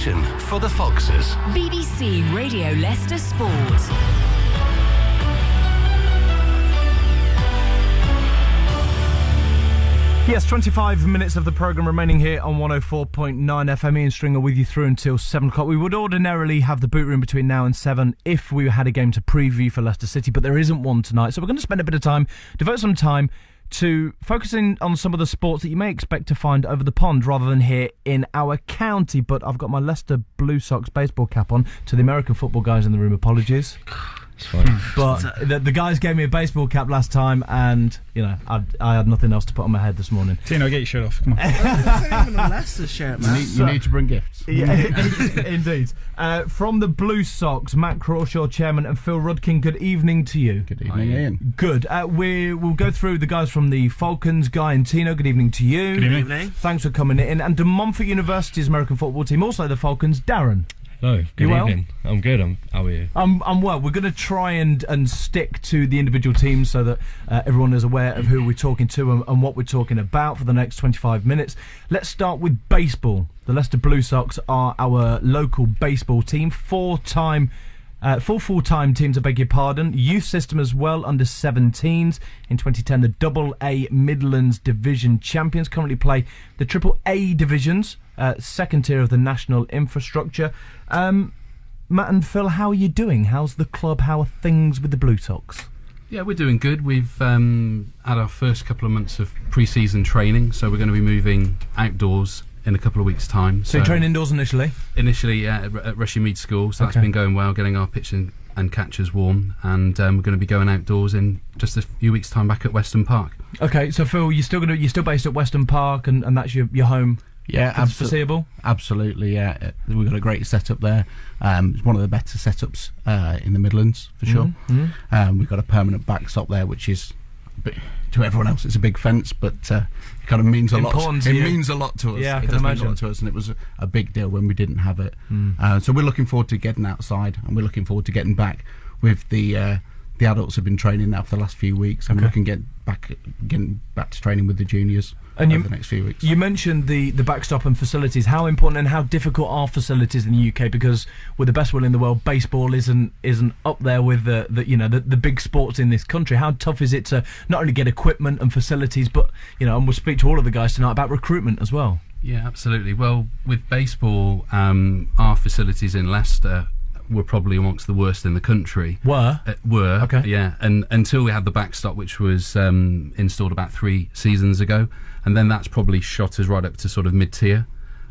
passion for the Foxes. BBC Radio Leicester Sport. Yes, 25 minutes of the programme remaining here on 104.9 FM. Ian Stringer with you through until 7 o'clock. We would ordinarily have the boot room between now and 7 if we had a game to preview for Leicester City, but there isn't one tonight. So we're going to spend a bit of time, devote some time to focusing on some of the sports that you may expect to find over the pond rather than here in our county. But I've got my Leicester Blue Sox baseball cap on. To the American football guys in the room, apologies. It's fine. But the guys gave me a baseball cap last time, and I had nothing else to put on my head this morning. Tino, get your shirt off. Come on. It's not even a Leicester shirt, man. You need to bring gifts. Yeah, indeed. From the Blue Sox, Matt Crawshaw, chairman, and Phil Rudkin. Good evening to you. Good evening, Ian. Good. We'll go through the guys from the Falcons. Guy and Tino, good evening to you. Good evening. Thanks for coming in. And De Montfort University's American football team, also the Falcons. Darren. Hello, good well? evening. I'm good. How are you? I'm well. We're going to try and stick to the individual teams so that everyone is aware of who we're talking to and what we're talking about for the next 25 minutes. Let's start with baseball. The Leicester Blue Sox are our local baseball team. Full-time teams, I beg your pardon. Youth system as well, under 17s. In 2010, the AA Midlands Division champions. Currently play the AAA divisions, second tier of the national infrastructure. Matt and Phil, how are you doing? How's the club? How are things with the Blue Sox? Yeah, we're doing good. We've had our first couple of months of pre-season training, so we're going to be moving outdoors in a couple of weeks' time. So you train indoors initially? Initially, at Rushy Mead School, so that's been going well, getting our pitch and catchers warm, and we're going to be going outdoors in just a few weeks' time back at Weston Park. Okay, so Phil, you're still based at Weston Park, and that's your home. Yeah, foreseeable. Absolutely. Yeah, we've got a great setup there. It's one of the better setups in the Midlands for sure. Mm-hmm. We've got a permanent backstop there, which is, to everyone else, it's a big fence, but it kind of means a lot. It means a lot to us. Yeah, it does mean a lot to us, and it was a big deal when we didn't have it. So we're looking forward to getting outside, and we're looking forward to getting back with the adults have been training now for the last few weeks, and we can getting back to training with the juniors over the next few weeks. You mentioned the backstop and facilities. How important and how difficult are facilities in the UK? Because with the best will in the world, baseball isn't up there with the big sports in this country. How tough is it to not only get equipment and facilities, but and we'll speak to all of the guys tonight about recruitment as well. Yeah, absolutely. Well, with baseball, our facilities in Leicester were probably amongst the worst in the country. Were? Okay. Yeah, and until we had the backstop, which was installed about 3 seasons ago, and then that's probably shot us right up to sort of mid-tier.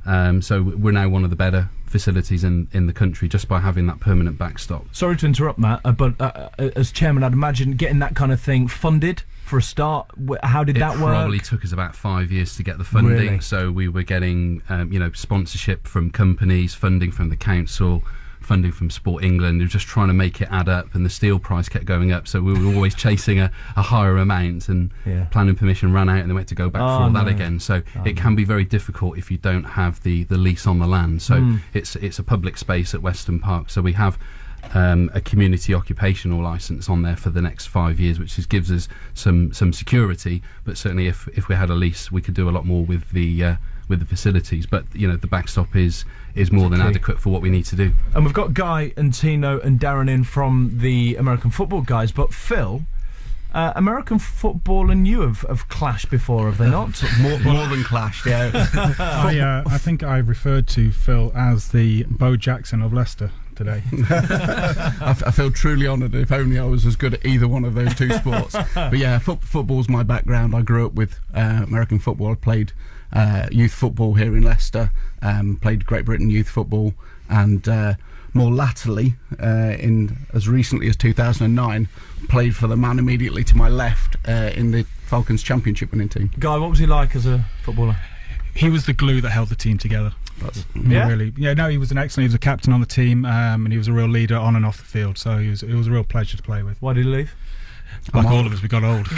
So we're now one of the better facilities in the country just by having that permanent backstop. Sorry to interrupt, Matt, but as chairman, I'd imagine getting that kind of thing funded for a start, how did that work? It probably took us about 5 years to get the funding. Really? So we were getting sponsorship from companies, funding from the council, funding from Sport England. We were just trying to make it add up, and the steel price kept going up, so we were always chasing a higher amount, and planning permission ran out and they went to go back for all that again. So it can be very difficult if you don't have the lease on the land. So it's a public space at Weston Park, so we have a community occupational licence on there for the next 5 years, which gives us some security, but certainly if we had a lease we could do a lot more with the facilities. But the backstop is more than adequate for what we need to do. And we've got Guy and Tino and Darren in from the American football guys, but Phil, American football and you have clashed before, have they not? more than clashed, yeah. I think I referred to Phil as the Bo Jackson of Leicester today. I feel truly honoured. If only I was as good at either one of those two sports. But yeah, football's my background. I grew up with American football. I played youth football here in Leicester, played Great Britain youth football, and more latterly, in as recently as 2009, played for the man immediately to my left in the Falcons Championship winning team. Guy, what was he like as a footballer? He was the glue that held the team together. He was an excellent. He was a captain on the team, and he was a real leader on and off the field. So it was a real pleasure to play with. Why did he leave? Like all of us, we got old.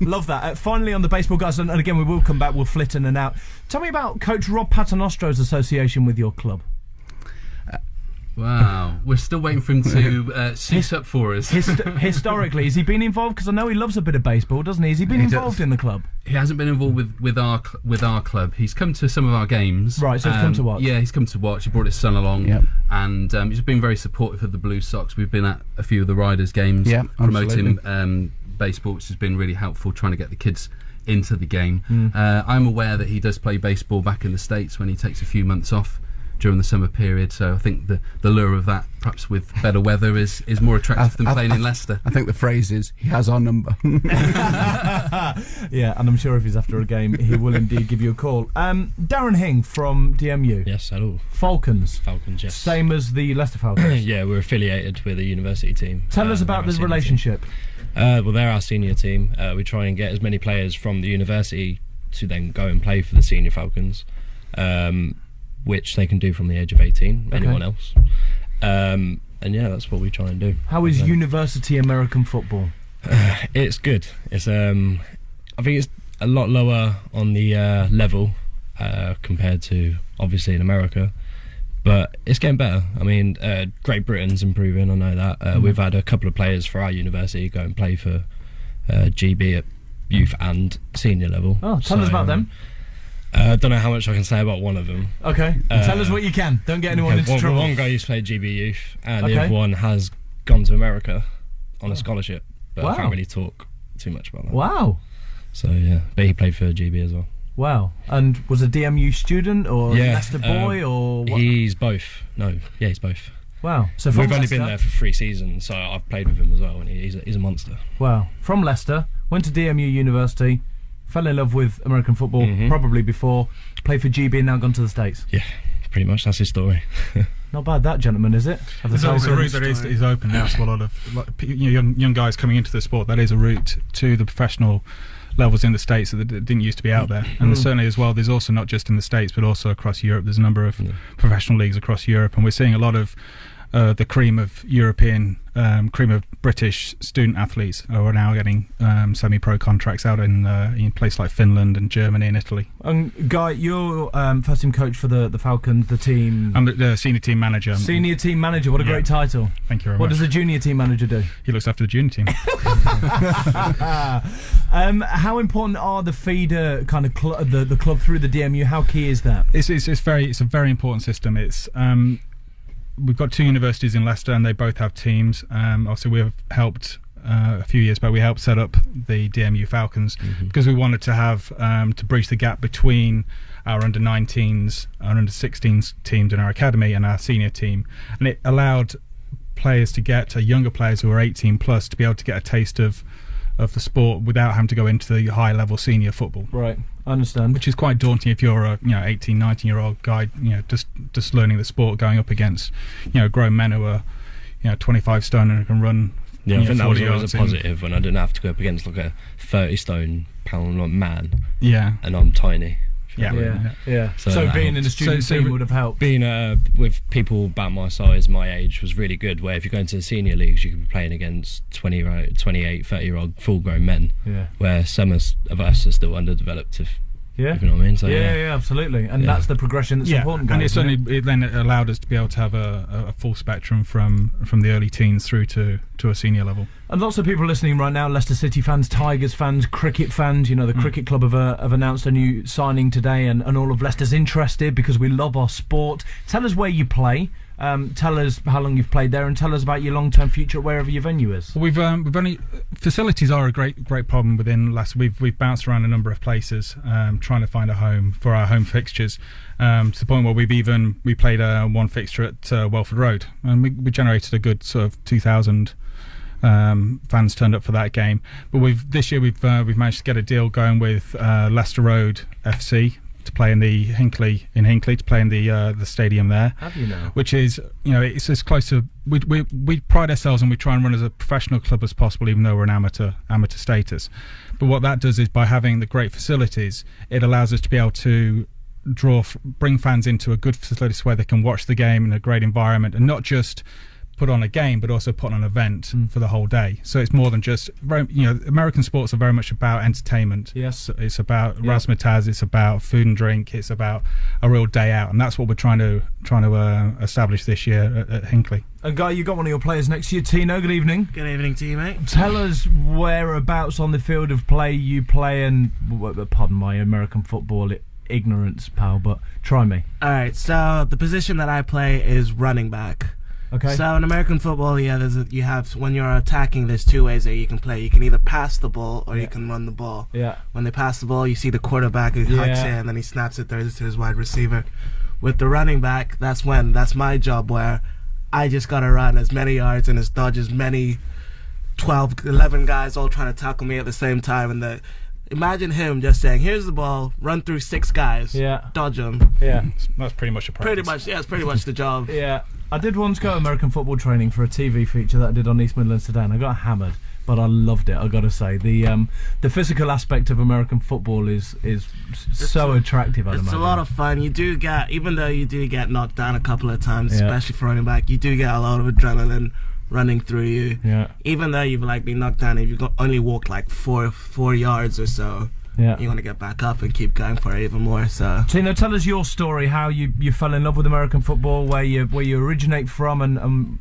Love that. Finally, on the baseball guys, and again, we will come back. We'll flit in and out. Tell me about Coach Rob Paternostro's association with your club. Wow, we're still waiting for him to suit up for us. Historically, has he been involved? Because I know he loves a bit of baseball, doesn't he? Has he been involved in the club? He hasn't been involved with our club. He's come to some of our games. Right, so he's come to watch. Yeah, he's come to watch. He brought his son along, and he's been very supportive of the Blue Sox. We've been at a few of the Riders games, promoting baseball, which has been really helpful, trying to get the kids into the game. I'm aware that he does play baseball back in the States when he takes a few months off during the summer period, so I think the lure of that, perhaps with better weather, is more attractive than playing in Leicester. I think the phrase is, he has our number. Yeah, and I'm sure if he's after a game, he will indeed give you a call. Darren Hing from DMU. Yes, hello. Falcons, yes. Same as the Leicester Falcons. Yeah, we're affiliated with a university team. Tell us about this relationship. Well, they're our senior team. We try and get as many players from the university to then go and play for the senior Falcons. Which they can do from the age of 18, anyone else. And yeah, that's what we try and do. How is university American football? It's good. It's I think it's a lot lower on the level compared to obviously in America, but it's getting better. I mean, Great Britain's improving, I know that. We've had a couple of players for our university go and play for GB at youth and senior level. Oh, tell us about them. I don't know how much I can say about one of them. Okay, tell us what you can. Don't get anyone into trouble. One guy used to play GB Youth, and the other one has gone to America on a scholarship. But I can't really talk too much about that. Wow. So yeah, but he played for GB as well. Wow. And was a DMU student or Leicester boy or what? He's both. He's both. Wow. So we've only been there for 3 seasons, so I've played with him as well, and he's a monster. Wow. From Leicester, went to DMU University. Fell in love with American football probably before, played for GB and now gone to the States. Yeah, pretty much, that's his story. Not bad that, gentleman, is it? It's a route that is open now to a lot of young guys coming into the sport. That is a route to the professional levels in the States that didn't used to be out there. And certainly as well, there's also not just in the States but also across Europe. There's a number of professional leagues across Europe, and we're seeing a lot of the cream of British student athletes who are now getting semi-pro contracts out in places like Finland and Germany and Italy. Guy, you're first team coach for the Falcons, the team. I'm the senior team manager. Senior team manager, what a great title. Thank you very much. What does the junior team manager do? He looks after the junior team. How important are the feeder kind of the club through the DMU? How key is that? It's a very important system. It's we've got 2 universities in Leicester, and they both have teams. Also, we have helped a few years back. We helped set up the DMU Falcons because we wanted to have to bridge the gap between our under-19s, our under-16s teams in our academy, and our senior team, and it allowed players to get younger players who are 18 plus to be able to get a taste of the sport without having to go into the high-level senior football. Right. I understand. Which is quite daunting if you're a 18, 19-year-old guy, just learning the sport, going up against grown men who are 25 stone and can run. Yeah, I think that was always a positive when I didn't have to go up against like a 30-stone-pound man. Yeah, and I'm tiny. Yeah. So being in a student team would have helped. Being with people about my size, my age, was really good. Where if you go into the senior leagues, you could be playing against 28, 30-year-old full-grown men. Yeah. Where some of us are still underdeveloped. Yeah, you know what I mean. So, yeah, absolutely, and that's the progression that's important. And it then allowed us to be able to have a full spectrum from the early teens through to a senior level. And lots of people listening right now, Leicester City fans, Tigers fans, cricket fans. The cricket club have announced a new signing today, and all of Leicester's interested because we love our sport. Tell us where you play. Tell us how long you've played there, and tell us about your long-term future wherever your venue is. Well, we've only facilities are a great problem within Leicester. We've bounced around a number of places trying to find a home for our home fixtures, to the point where we played one fixture at Welford Road, and we generated a good sort of 2,000 fans turned up for that game. But this year we've managed to get a deal going with Leicester Road FC to play in the Hinckley to play in the stadium there. Have you now? Which is it's as close to we pride ourselves and we try and run as a professional club as possible, even though we're an amateur status. But what that does is, by having the great facilities, it allows us to be able to bring fans into a good facility where they can watch the game in a great environment, and not just put on a game, but also put on an event for the whole day. So it's more than just, American sports are very much about entertainment. Yes, it's about razzmatazz. It's about food and drink. It's about a real day out, and that's what we're trying to establish this year at Hinckley. And Guy, you got one of your players next to you, Tino. Good evening. Good evening to you, mate. Tell us whereabouts on the field of play you play, and pardon my American football ignorance, pal, but try me. All right, so the position that I play is running back. Okay. So in American football, you have when you're attacking, there's two ways that you can play. You can either pass the ball or you can run the ball. Yeah. When they pass the ball, you see the quarterback who hucks it and then he snaps it, throws it to his wide receiver. With the running back, that's my job, where I just gotta run as many yards and dodge as many 12, 11 guys all trying to tackle me at the same time. And imagine him just saying, "Here's the ball, run through 6 guys, dodge them." Yeah, that's pretty much a practice. It's pretty much the job. Yeah. I did once go American football training for a TV feature that I did on East Midlands today, and I got hammered, but I loved it. I got to say, the physical aspect of American football is so attractive. It's a lot of fun. You do get, even though you do get knocked down a couple of times, especially for running back, you do get a lot of adrenaline running through you. Yeah. Even though you've been knocked down, if you've only walked like four yards or so. Yeah. You want to get back up and keep going for it even more. So, Tino, tell us your story. How you fell in love with American football, where you originate from, and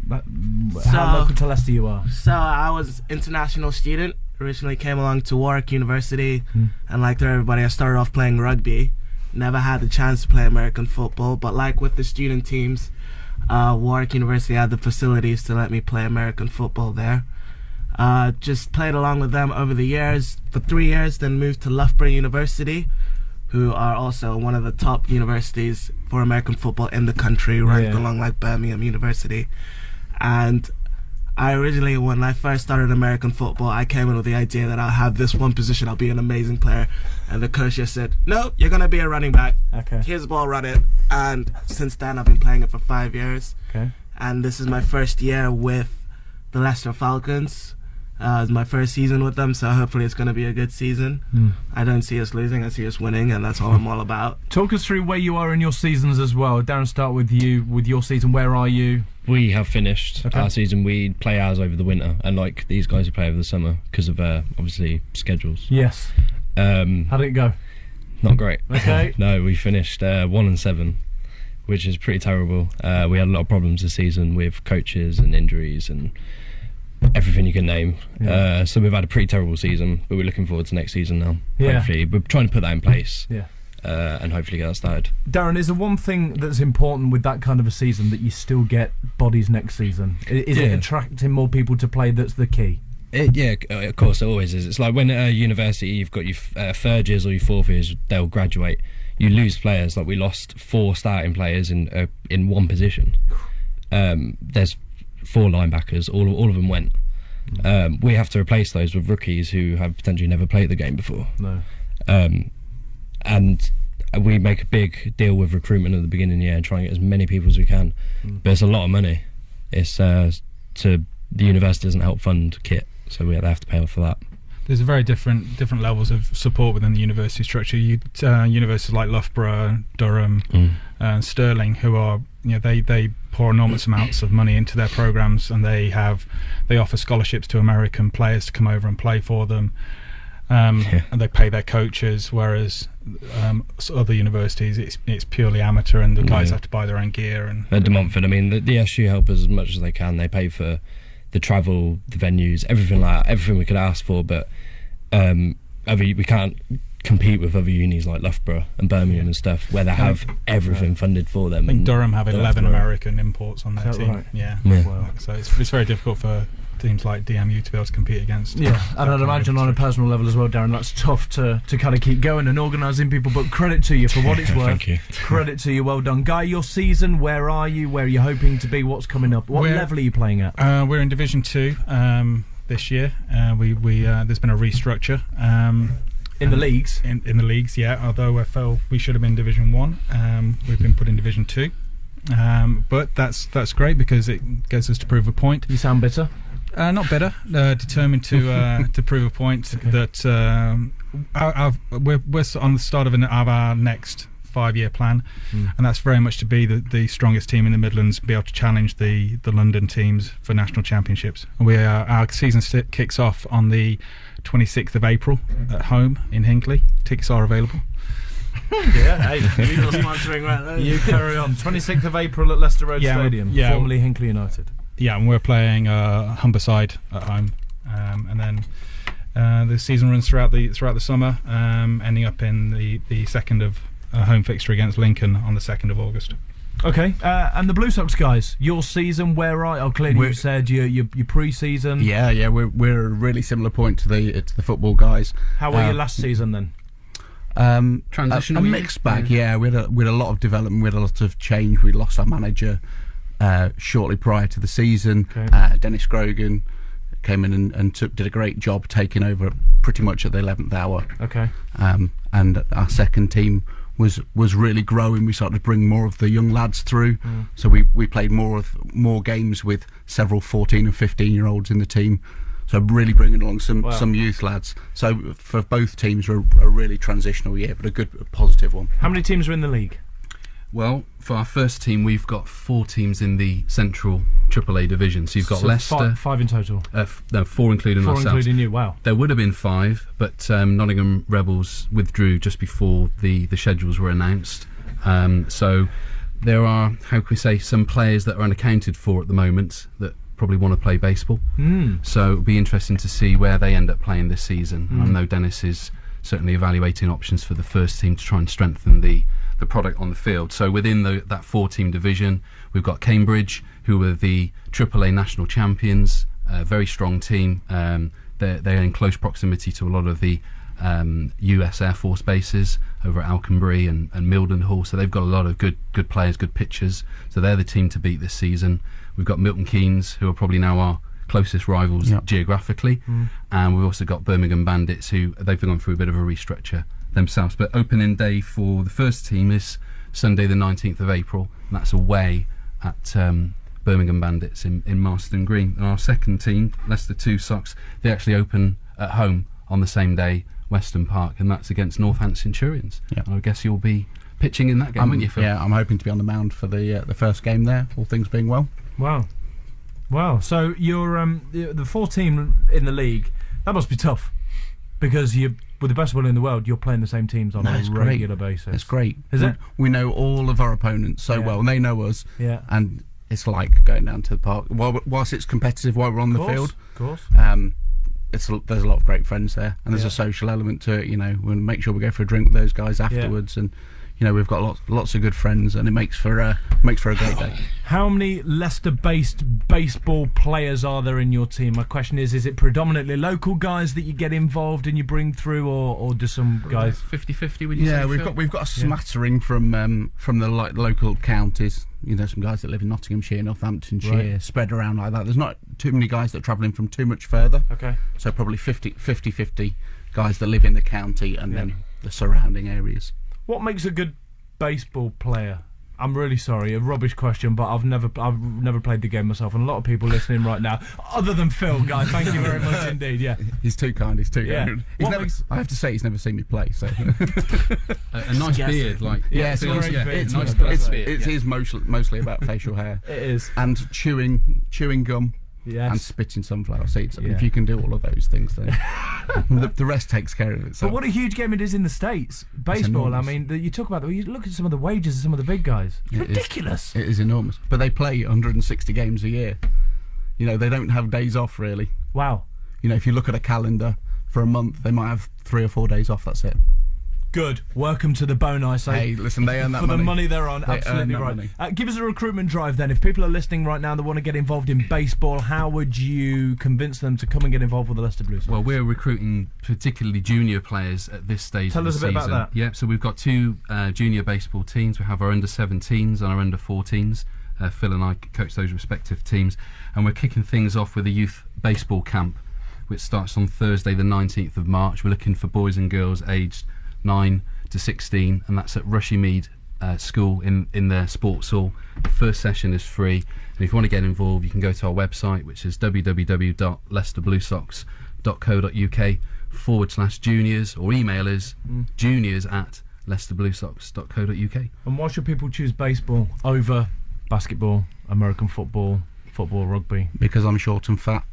how local to Leicester you are. So I was international student. Originally came along to Warwick University, and like everybody, I started off playing rugby. Never had the chance to play American football, but like with the student teams, Warwick University had the facilities to let me play American football there. Just played along with them over the years for 3 years, then moved to Loughborough University, who are also one of the top universities for American football in the country, ranked along like Birmingham University. And I originally, when I first started American football, I came in with the idea that I'll have this one position, I'll be an amazing player. And the coach just said, "No, you're going to be a running back. Okay. Here's the ball, run it." And since then, I've been playing it for 5 years. Okay. And this is my first year with the Leicester Falcons. It's my first season with them, so hopefully it's going to be a good season. I don't see us losing, I see us winning, and that's all I'm all about. Talk us through where you are in your seasons as well. Darren, start with you, with your season. Where are you? We have finished our season. We play ours over the winter, and like these guys who play over the summer because of obviously schedules. Yes. How did it go? Not great. Okay. No, we finished 1-7, which is pretty terrible. We had a lot of problems this season with coaches and injuries and everything you can name. So we've had a pretty terrible season, but we're looking forward to next season now. Hopefully we're trying to put that in place. And hopefully get that started. Darren, is there one thing that's important with that kind of a season, that you still get bodies next season? Is it attracting more people to play that's the key? Of course it always is. It's like when at university you've got your third years or your fourth years, they'll graduate. You lose players. Like we lost 4 starting players in one position. There's 4 linebackers, all of them went. We have to replace those with rookies who have potentially never played the game before. No. And we make a big deal with recruitment at the beginning of the year and try and get as many people as we can. But it's a lot of money. It's the university doesn't help fund kit, so they have to pay off for that. There's a very different levels of support within the university structure. Universities like Loughborough, Durham, and Stirling, who are they pour enormous amounts of money into their programs, and they offer scholarships to American players to come over and play for them, and they pay their coaches. Whereas other universities, it's purely amateur, and the guys have to buy their own gear. And at De Montfort, I mean, the SU help us as much as they can. They pay for the travel, the venues, everything like that, everything we could ask for, but we can't compete with other unis like Loughborough and Birmingham and stuff, where they have everything funded for them. I think Durham have 11 American imports on their team. Right? Yeah. Wow. So it's very difficult for teams like DMU to be able to compete against. And I'd imagine on a personal level as well, Darren, that's tough to kind of keep going and organising people, but credit to you for what it's worth. Thank you. Credit to you, well done. Guy, your season, where are you? Where are you hoping to be? What's coming up? What level are you playing at? We're in Division 2 this year. There's been a restructure. In the leagues? In the leagues, yeah. Although I felt we should have been Division 1. We've been put in Division 2. But that's great because it gets us to prove a point. You sound bitter? Not bitter. Determined to prove a point that we're on the start of our next 5-year plan, and that's very much to be the strongest team in the Midlands, be able to challenge the London teams for national championships. And our season kicks off on the 26th of April at home in Hinckley. Tickets are available. Yeah, hey, Usual sponsoring right there. you carry on. 26th of April at Leicester Road Stadium, formerly Hinckley United. Yeah, and we're playing Humberside at home, and then the season runs throughout the summer, ending up in the second of home fixture against Lincoln on the 2nd of August. Okay, and the Blue Sox guys, your season, where are you? Clearly you said your pre-season. Yeah, we're a really similar point to the football guys. How were you last season then? Transitional a mixed bag. Yeah, we had a lot of development. We had a lot of change. We lost our manager shortly prior to the season. Okay. Dennis Grogan came in and did a great job taking over pretty much at the 11th hour. Okay. And our second team was really growing. We started to bring more of the young lads through. So we played more games with several 14 and 15-year-olds in the team. So really bringing along some youth lads. So for both teams, a really transitional year, but a good positive one. How many teams are in the league? Well, for our first team, we've got 4 teams in the Central AAA division. So you've got Leicester. Five in total. No, 4 including Four ourselves. including you. Wow. There would have been 5, but Nottingham Rebels withdrew just before the schedules were announced. So there are, how can we say, some players that are unaccounted for at the moment that probably want to play baseball. So it'll be interesting to see where they end up playing this season. I know Dennis is certainly evaluating options for the first team to try and strengthen the product on the field. So within that 4-team division, we've got Cambridge, who are the AAA national champions, a very strong team. They're in close proximity to a lot of the US Air Force bases over at Alconbury and Mildenhall, so they've got a lot of good players, good pitchers, so they're the team to beat this season. We've got Milton Keynes, who are probably now our closest rivals geographically, and we've also got Birmingham Bandits, who they've gone through a bit of a restructure themselves. But opening day for the first team is Sunday the 19th of April, and that's away at Birmingham Bandits in Marston Green. And our second team, Leicester 2 Sox, they actually open at home on the same day, Weston Park, and that's against Northants Centurions. I guess you'll be pitching in that game, won't you, Phil? Yeah, I'm hoping to be on the mound for the first game there, all things being well. Wow. So you're the 4 team in the league. That must be tough, because with the best will in the world, you're playing the same teams on a regular basis. It's great. Is it? We know all of our opponents so well, and they know us. Yeah. And it's like going down to the park. Whilst it's competitive while we're on the field, of course. There's a lot of great friends there, and there's a social element to it. We'll make sure we go for a drink with those guys afterwards, and we've got lots of good friends, and it makes for a great day. How many Leicester-based baseball players are there in your team? My question is it predominantly local guys that you get involved and you bring through, or do some guys 50-50? Would you say? Yeah, we've got a smattering from the local counties. Some guys that live in Nottinghamshire, Northamptonshire, spread around like that. There's not too many guys that are travelling from too much further. Okay. So probably 50-50 guys that live in the county and then the surrounding areas. What makes a good baseball player? I'm really sorry, a rubbish question, but I've never played the game myself, and a lot of people listening right now, other than Phil, guys, thank you very much indeed. Yeah, he's too kind. I have to say, he's never seen me play. So a nice beard, like it's nice beard. It is mostly about facial hair. It is, and chewing gum. Yes. And spitting sunflower seeds. If you can do all of those things, then the rest takes care of itself. But what a huge game it is in the States. Baseball, I mean, you talk about you look at some of the wages of some of the big guys. It's ridiculous. It is enormous. But they play 160 games a year. They don't have days off, really. Wow. If you look at a calendar for a month, they might have 3 or 4 days off, that's it. Good. Welcome to the bone, I say. Hey, listen, they earn that for money. the money they're on. Absolutely right. Give us a recruitment drive then. If people are listening right now that want to get involved in baseball, how would you convince them to come and get involved with the Leicester Blues? Well, we're recruiting particularly junior players at this stage of the season. Tell us a bit about that. Yeah, so we've got 2 junior baseball teams. We have our under-17s and our under-14s. Phil and I coach those respective teams, and we're kicking things off with a youth baseball camp, which starts on Thursday the 19th of March. We're looking for boys and girls aged 9 to 16, and that's at Rushmead School in their sports hall. The first session is free, and if you want to get involved, you can go to our website, which is www.leicesterbluesox.co.uk/juniors, or email us juniors at leicesterbluesox.co.uk. And why should people choose baseball over basketball, American football, rugby? Because I'm short and fat.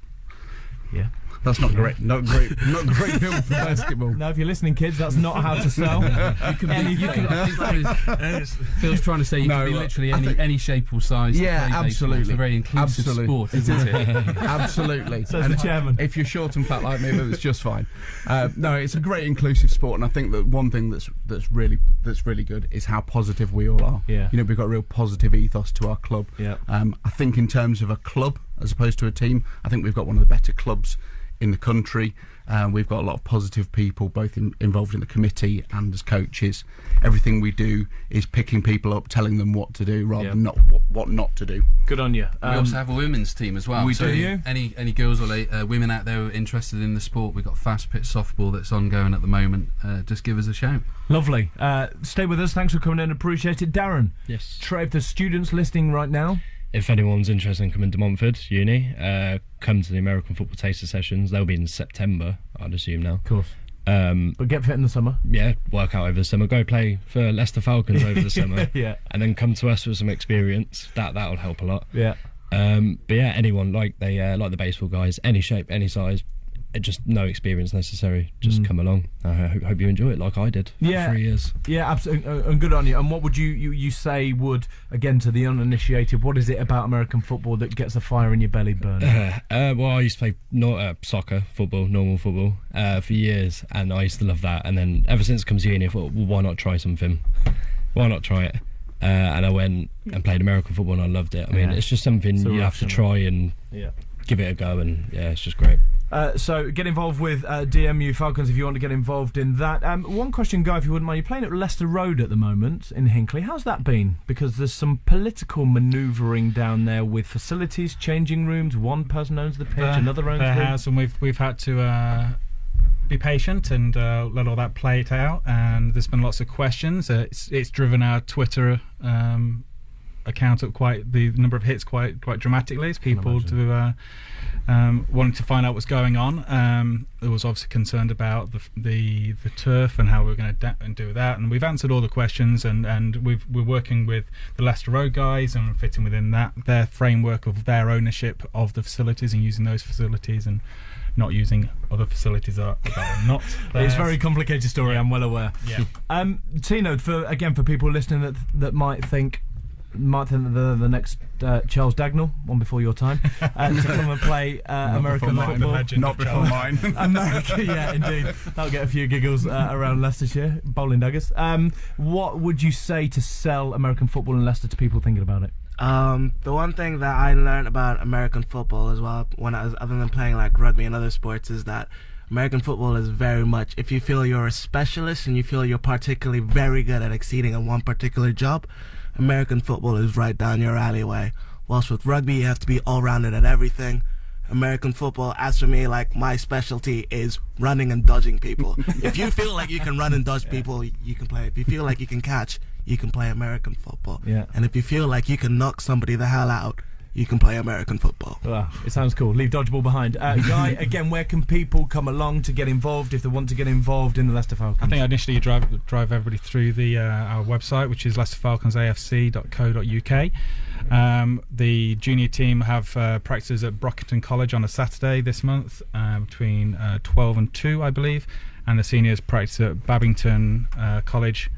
Yeah. That's not great. Not great build for basketball. Now, if you're listening, kids, that's not how to sell. Phil's trying to say you can be literally any shape or size. Yeah, absolutely. It's a very inclusive sport, isn't it? Absolutely. Says the chairman. If you're short and fat like me, then it's just fine. No, it's a great inclusive sport, and I think that one thing that's really good is how positive we all are. Yeah. You know, we've got a real positive ethos to our club. Yeah. I think in terms of a club as opposed to a team, I think we've got one of the better clubs in the country. We've got a lot of positive people, both involved in the committee and as coaches. Everything we do is picking people up, telling them what to do rather than what not to do. Good on you. We also have a women's team as well. We so do. Any girls or women out there who are interested in the sport, we've got fast pitch softball that's ongoing at the moment. Just give us a shout. Lovely. Stay with us. Thanks for coming in. Appreciate it. Darren. Yes. If the students listening right now, if anyone's interested in coming to Montford Uni, come to the American Football Taster Sessions. They'll be in September, I'd assume now. Of course. But get fit in the summer. Yeah, work out over the summer. Go play for Leicester Falcons over the summer. Yeah. And then come to us for some experience. That'll help a lot. Yeah. But yeah, anyone like the baseball guys, any shape, any size, just no experience necessary. Just come along. I hope you enjoy it like I did for 3 years. Yeah, absolutely, and good on you. And what would you say would, again, to the uninitiated, what is it about American football that gets the fire in your belly burning? Well, I used to play soccer, normal football, for years, and I used to love that. And then ever since it comes to uni, I thought, well, why not try something? Why not try it? And I went and played American football, and I loved it. I mean, it's just something you have to try and give it a go, and yeah, it's just great. So get involved with DMU Falcons if you want to get involved in that. One question, Guy, if you wouldn't mind. You're playing at Leicester Road at the moment in Hinckley. How's that been? Because there's some political manoeuvring down there with facilities, changing rooms. One person owns the pitch, another owns the house, and we've had to be patient and let all that play it out. And there's been lots of questions. It's driven our Twitter account up the number of hits quite dramatically. It's people to wanting to find out what's going on. There was obviously concerned about the turf and how we're going to do that, and we've answered all the questions, and we're working with the Leicester Road guys and fitting within their framework of their ownership of the facilities and using those facilities and not using other facilities that are not theirs. It's a very complicated story, I'm well aware. Yeah. Tino, for people listening that might think that the next Charles Dagnall, one before your time, to come and play American football. Not before mine. America, yeah, indeed. That'll get a few giggles around Leicestershire, bowling daggers. What would you say to sell American football in Leicester to people thinking about it? The one thing that I learned about American football as well, other than playing like rugby and other sports, is that American football is very much, if you feel you're a specialist and you feel you're particularly very good at exceeding in one particular job, American football is right down your alleyway. Whilst with rugby, you have to be all-rounded at everything. American football, as for me, like, my specialty is running and dodging people. If you feel like you can run and dodge people, you can play. If you feel like you can catch, you can play American football. Yeah. And if you feel like you can knock somebody the hell out, you can play American football. Well, it sounds cool. Leave dodgeball behind. Guy, again, where can people come along to get involved if they want to get involved in the Leicester Falcons? I think initially you drive everybody through our website, which is leicesterfalconsafc.co.uk. The junior team have practices at Brockington College on a Saturday this month between 12 and 2, I believe, and the seniors practice at Babington College.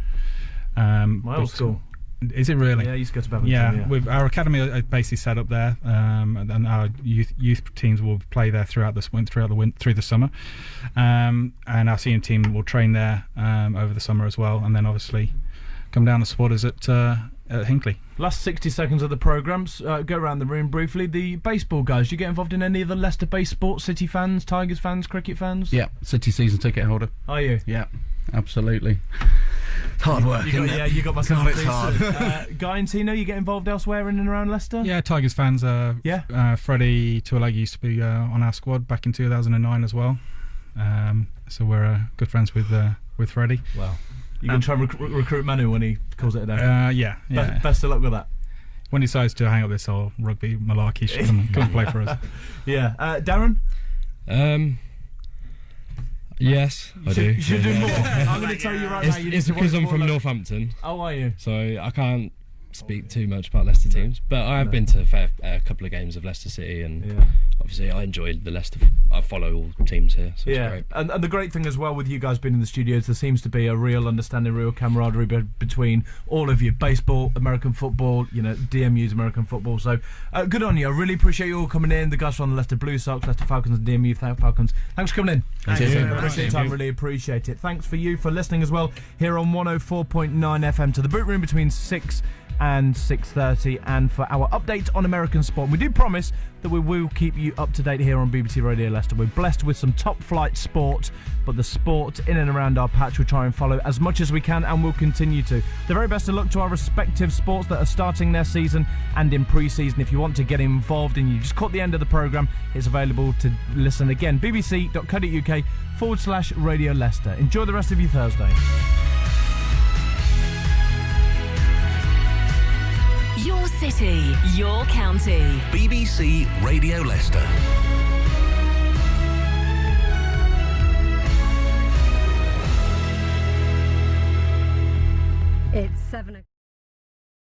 My old school. Is it really? Yeah, you used to go to Babington. Yeah, with our academy are basically set up there, and our youth teams will play there through the summer, and our senior team will train there over the summer as well, and then obviously come down to supporters at Hinckley. Last 60 seconds of the programmes. Go around the room briefly. The baseball guys, do you get involved in any of the Leicester-based sports? City fans, Tigers fans, cricket fans? Yeah, City season ticket holder. Are you? Yeah, absolutely. It's hard work, isn't it? Yeah, you got myself. It's hard. Guy and Tino, you get involved elsewhere in and around Leicester? Yeah, Tigers fans. Freddie Tuoleg used to be on our squad back in 2009 as well. So we're good friends with Freddie. Wow. You can try and recruit Manu when he calls it a day? Yeah. Best of luck with that. When he decides to hang up this whole rugby malarkey, he should come and play for us. Yeah. Darren? Yes, I do. You should do Yeah. more. I'm going to tell you right now. You need It's to because watch I'm more from Leicester. Northampton, Oh, are you? so I can't speak too much about Leicester teams. But I have been to a couple of games of Leicester City, and obviously I enjoyed the Leicester. I follow all teams here, so it's great. And the great thing as well with you guys being in the studios, there seems to be a real understanding, real camaraderie between all of you. Baseball, American football, DMU's American football. So good on you. I really appreciate you all coming in. The guys from the Leicester Blue Sox, Leicester Falcons and DMU Falcons. Thanks for coming in. Thank you. Appreciate your time. Really appreciate it. Thanks for you for listening as well here on 104.9 FM to the Boot Room between 6 and 6:30, and for our update on American sport. And we do promise that we will keep you up to date here on BBC Radio Leicester. We're blessed with some top flight sport, but the sport in and around our patch we try and follow as much as we can, and we'll continue to. The very best of luck to our respective sports that are starting their season and in pre-season. If you want to get involved and you just caught the end of the programme, it's available to listen again. bbc.co.uk/Radio Leicester. Enjoy the rest of your Thursday. Your city, your county. BBC Radio Leicester. It's 7 o'clock.